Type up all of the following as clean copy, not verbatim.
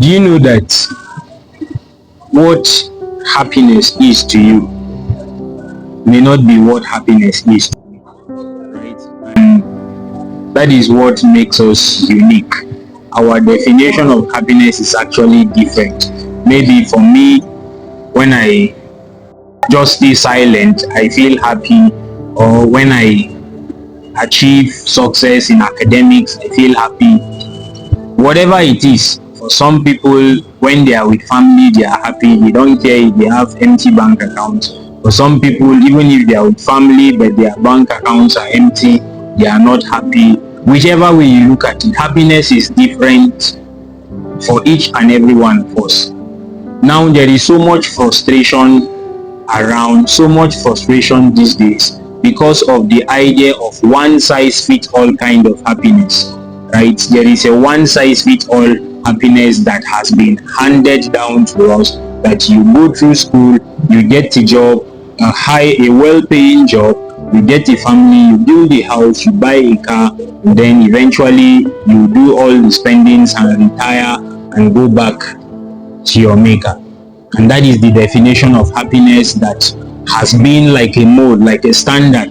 Do you know that what happiness is to you may not be what happiness is to me, right? And that is what makes us unique. Our definition of happiness is actually different. Maybe for me, when I just stay silent, I feel happy, or when I achieve success in academics, I feel happy. Whatever it is, for some people, when they are with family, they are happy. They don't care if they have empty bank accounts. For some people, even if they are with family but their bank accounts are empty, they are not happy. Whichever way you look at it, happiness is different for each and every one of us. Now there is so much frustration around, so much frustration these days because of the idea of one size fits all kind of happiness, right? There is a one size fits all happiness that has been handed down to us, that you go through school, you get a job, a well-paying job, you get a family, you build a house, you buy a car, and then eventually you do all the spendings and retire and go back to your maker. And that is the definition of happiness that has been like a mold, like a standard,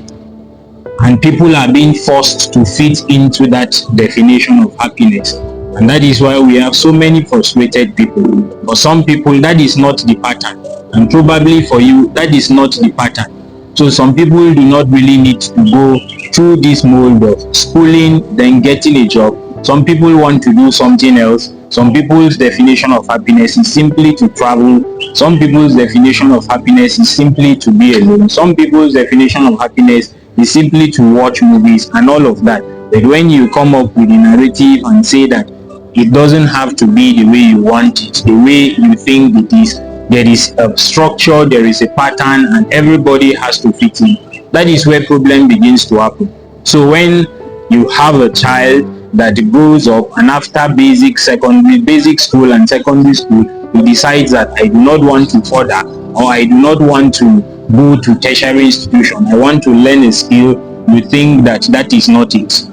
and people are being forced to fit into that definition of happiness. And that is why we have so many frustrated people. For some people, that is not the pattern, and probably for you, that is not the pattern. So some people do not really need to go through this mold of schooling, then getting a job. Some people want to do something else. Some people's definition of happiness is simply to travel. Some people's definition of happiness is simply to be alone. Some people's definition of happiness is simply to watch movies and all of that. But when you come up with a narrative and say that it doesn't have to be the way you want it, the way you think it is, there is a structure, there is a pattern, and everybody has to fit in. That is where problem begins to happen. So when you have a child that grows up and after basic school and secondary school, he decides that I do not want to further, or I do not want to go to tertiary institution, I want to learn a skill, you think that that is not it.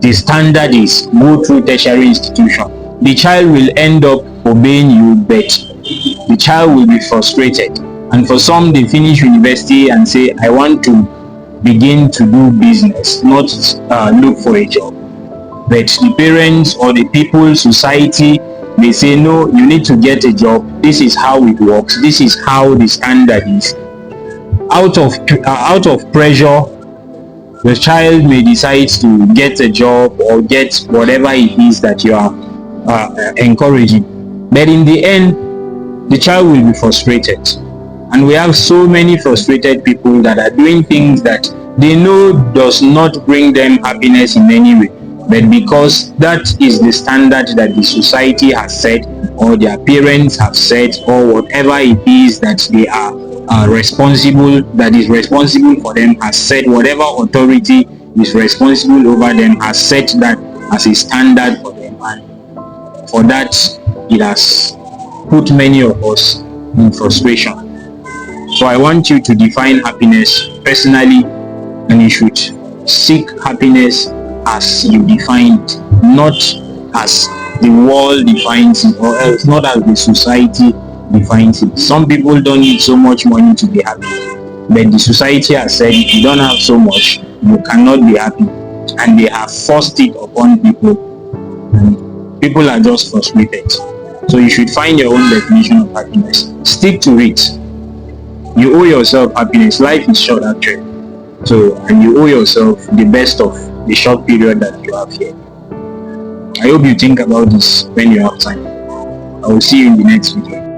The standard is go through tertiary institution. The child will end up obeying you, but the child will be frustrated. And for some, they finish university and say, I want to begin to do business, not look for a job. But the parents or the people, society, they say, no, you need to get a job. This is how it works. This is how the standard is. Out of pressure, the child may decide to get a job or get whatever it is that you are encouraging. But in the end, the child will be frustrated. And we have so many frustrated people that are doing things that they know does not bring them happiness in any way. But because that is the standard that the society has set, or their parents have set, or whatever it is that they are responsible, that is responsible for them, has set, whatever authority is responsible over them has set that as a standard for them, and for that it has put many of us in frustration. So I want you to define happiness personally, and you should seek happiness as you define it, not as the world defines it, or else not as the society defines it. Some people don't need so much money to be happy, but the society has said if you don't have so much, you cannot be happy, and they have forced it upon people, and people are just frustrated. So you should find your own definition of happiness, stick to it. You owe yourself happiness. Life is short actually, so, and you owe yourself the best of the short period that you have here. I hope you think about this when you have time. I will see you in the next video.